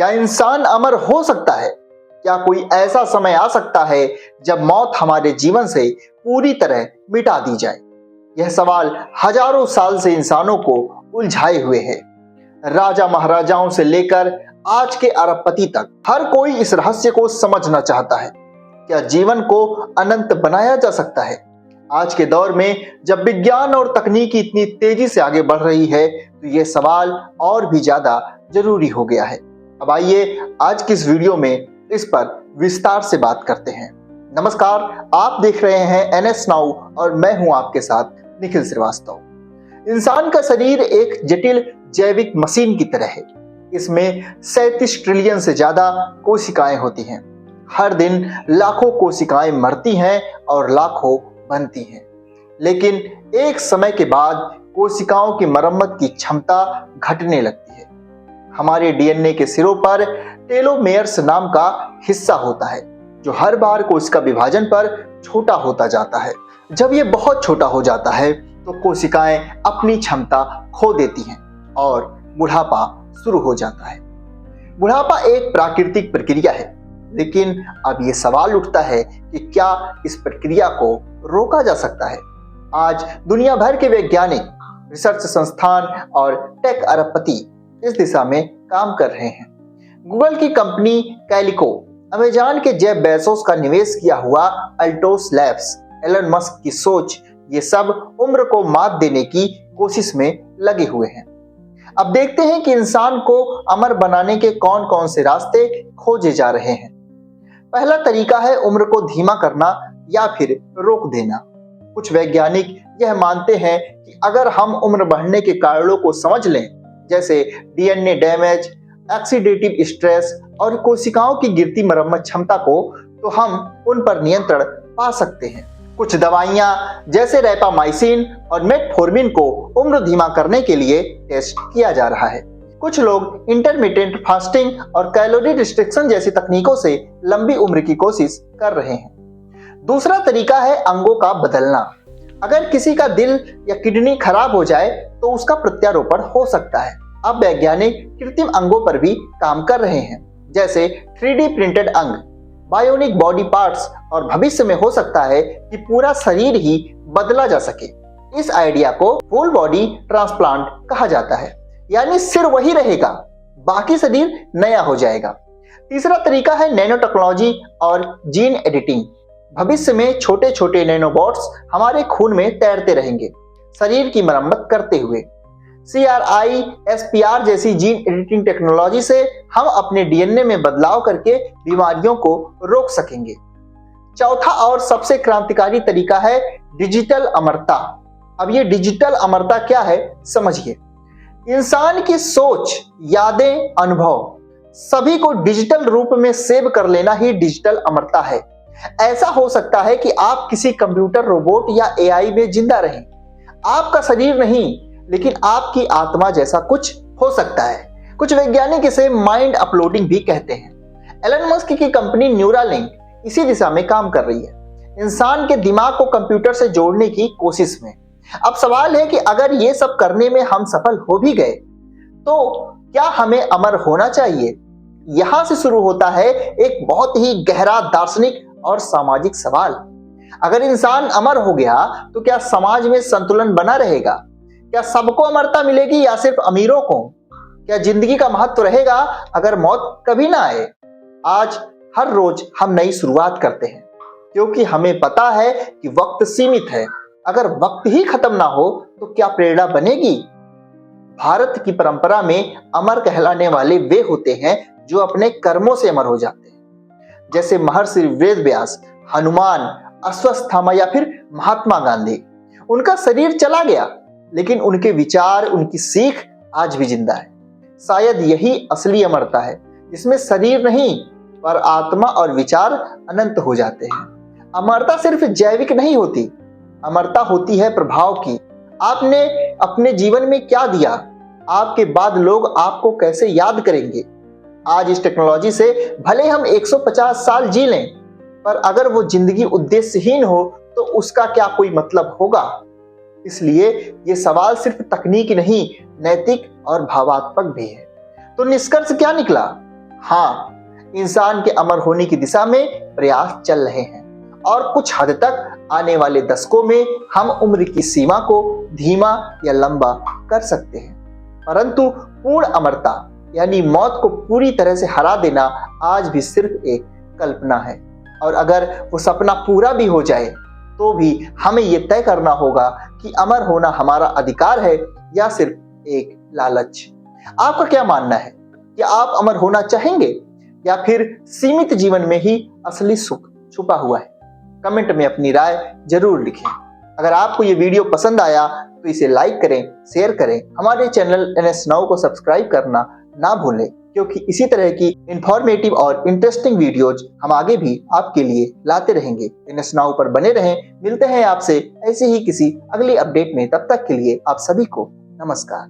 क्या इंसान अमर हो सकता है? क्या कोई ऐसा समय आ सकता है जब मौत हमारे जीवन से पूरी तरह मिटा दी जाए? यह सवाल हजारों साल से इंसानों को उलझाए हुए है। राजा महाराजाओं से लेकर आज के अरबपति तक हर कोई इस रहस्य को समझना चाहता है। क्या जीवन को अनंत बनाया जा सकता है? आज के दौर में जब विज्ञान और तकनीकी इतनी तेजी से आगे बढ़ रही है, तो यह सवाल और भी ज्यादा जरूरी हो गया है। अब आइए आज की इस वीडियो में इस पर विस्तार से बात करते हैं। नमस्कार, आप देख रहे हैं NS नाउ और मैं हूं आपके साथ निखिल श्रीवास्तव। इंसान का शरीर एक जटिल जैविक मशीन की तरह है। इसमें 37 ट्रिलियन से ज्यादा कोशिकाएं होती हैं। हर दिन लाखों कोशिकाएं मरती हैं और लाखों बनती हैं। लेकिन एक समय के बाद कोशिकाओं की मरम्मत की क्षमता घटने लगती है। हमारे DNA के सिरों पर टेलोमेयर्स नाम का हिस्सा होता है, जो हर बार कोशिका विभाजन पर छोटा होता जाता है। जब ये बहुत छोटा हो जाता है तो कोशिकाएं अपनी क्षमता खो देती हैं और बुढ़ापा शुरू हो जाता है। बुढ़ापा एक प्राकृतिक प्रक्रिया है, लेकिन अब ये सवाल उठता है कि क्या इस प्रक्रिया को रोका जा सकता है? आज दुनिया भर के वैज्ञानिक, रिसर्च संस्थान और टेक अरबपति इस दिशा में काम कर रहे हैं। गूगल की कंपनी कैलिको, अमेजन के जेफ बेजोस का निवेश किया हुआ अल्टोस लैब्स, एलन मस्क की सोच, ये सब उम्र को मात देने की कोशिश में लगे हुए हैं। अब देखते हैं कि इंसान को अमर बनाने के कौन कौन से रास्ते खोजे जा रहे हैं। पहला तरीका है उम्र को धीमा करना या फिर रोक देना। कुछ वैज्ञानिक यह मानते हैं कि अगर हम उम्र बढ़ने के कारणों को समझ लें, जैसे DNA डैमेज, ऑक्सीडेटिव स्ट्रेस और कोशिकाओं की गिरती मरम्मत क्षमता को, तो हम उन पर नियंत्रण पा सकते हैं। कुछ दवाइयां जैसे रैपामाइसिन और मेटफॉर्मिन को उम्र धीमा करने के लिए टेस्ट किया जा रहा है। कुछ लोग इंटरमिटेंट फास्टिंग और कैलोरी रिस्ट्रिक्शन जैसी तकनीकों से लंबी उम्र की कोशिश कर रहे हैं। दूसरा तरीका है अंगों का बदलना। अगर किसी का दिल या किडनी खराब हो जाए तो उसका प्रत्यारोपण हो सकता है। अब वैज्ञानिक कृत्रिम अंगों पर भी काम कर रहे हैं, जैसे 3D प्रिंटेड अंग, बायोनिक बॉडी पार्ट्स, और भविष्य में हो सकता है कि पूरा शरीर ही बदला जा सके। इस आइडिया को फुल बॉडी ट्रांसप्लांट कहा जाता है, यानी सिर वही रहेगा, बाकी शरीर नया हो जाएगा। तीसरा तरीका है नैनो टेक्नोलॉजी और जीन एडिटिंग। भविष्य में छोटे छोटे नैनोबॉट्स हमारे खून में तैरते रहेंगे, शरीर की मरम्मत करते हुए। CRISPR जैसी जीन एडिटिंग टेक्नोलॉजी से हम अपने DNA में बदलाव करके बीमारियों को रोक सकेंगे। चौथा और सबसे क्रांतिकारी तरीका है डिजिटल अमरता। अब ये डिजिटल अमरता क्या है, समझिए। इंसान की सोच, यादें, अनुभव सभी को डिजिटल रूप में सेव कर लेना ही डिजिटल अमरता है। ऐसा हो सकता है कि आप किसी कंप्यूटर, रोबोट या AI में जिंदा रहें। आपका शरीर नहीं, लेकिन आपकी आत्मा जैसा कुछ हो सकता है। कुछ वैज्ञानिक इसे माइंड अपलोडिंग भी कहते हैं। एलन मस्क की कंपनी न्यूरालिंक इसी दिशा में काम कर रही है, इंसान के दिमाग को कंप्यूटर से जोड़ने की कोशिश में। अब सवाल है कि अगर ये सब करने में हम सफल हो भी गए, तो क्या हमें अमर होना चाहिए? यहां से शुरू होता है एक बहुत ही गहरा दार्शनिक और सामाजिक सवाल। अगर इंसान अमर हो गया तो क्या समाज में संतुलन बना रहेगा? क्या सबको अमरता मिलेगी या सिर्फ अमीरों को? क्या जिंदगी का महत्व रहेगा अगर मौत कभी ना आए? आज हर रोज हम नई शुरुआत करते हैं, क्योंकि हमें पता है कि वक्त सीमित है। अगर वक्त ही खत्म ना हो तो क्या प्रेरणा बनेगी? भारत की परंपरा में अमर कहलाने वाले वे होते हैं जो अपने कर्मों से अमर हो जाते हैं, जैसे महर्षि वेदव्यास, हनुमान, अश्वत्थामा या फिर महात्मा गांधी। उनका शरीर चला गया, लेकिन उनके विचार, उनकी सीख आज भी जिंदा है। शायद यही असली अमरता है, जिसमें शरीर नहीं पर आत्मा और विचार अनंत हो जाते हैं। अमरता सिर्फ जैविक नहीं होती, अमरता होती है प्रभाव की। आपने अपने जीवन में क्या दिया, आपके बाद लोग आपको कैसे याद करेंगे। आज इस टेक्नोलॉजी से भले हम 150 साल जी लें, पर अगर वो जिंदगी उद्देश्यहीन हो तो उसका क्या कोई मतलब होगा? इसलिए ये सवाल सिर्फ तकनीकी नहीं, नैतिक और भावात्मक भी है। तो निष्कर्ष क्या निकला? हाँ, इंसान के अमर होने की दिशा में प्रयास चल रहे हैं और कुछ हद तक आने वाले दशकों में हम उम्र की सीमा को धीमा या लंबा कर सकते हैं, परंतु पूर्ण अमरता यानी मौत को पूरी तरह से हरा देना आज भी सिर्फ एक कल्पना है। और अगर वो सपना पूरा भी हो जाए तो भी हमें ये तय करना होगा कि अमर होना हमारा अधिकार है या सिर्फ एक लालच। आपका क्या मानना है? क्या आप अमर होना चाहेंगे या फिर सीमित जीवन में ही असली सुख छुपा हुआ है? कमेंट में अपनी राय जरूर लिखें। अगर आपको ये वीडियो पसंद आया तो इसे लाइक करें, शेयर करें। हमारे चैनल NS Now को सब्सक्राइब करना ना भूलें, क्योंकि इसी तरह की इंफॉर्मेटिव और इंटरेस्टिंग वीडियोज हम आगे भी आपके लिए लाते रहेंगे। NS Now पर बने रहें। मिलते हैं आपसे ऐसे ही किसी अगली अपडेट में। तब तक के लिए आप सभी को नमस्कार।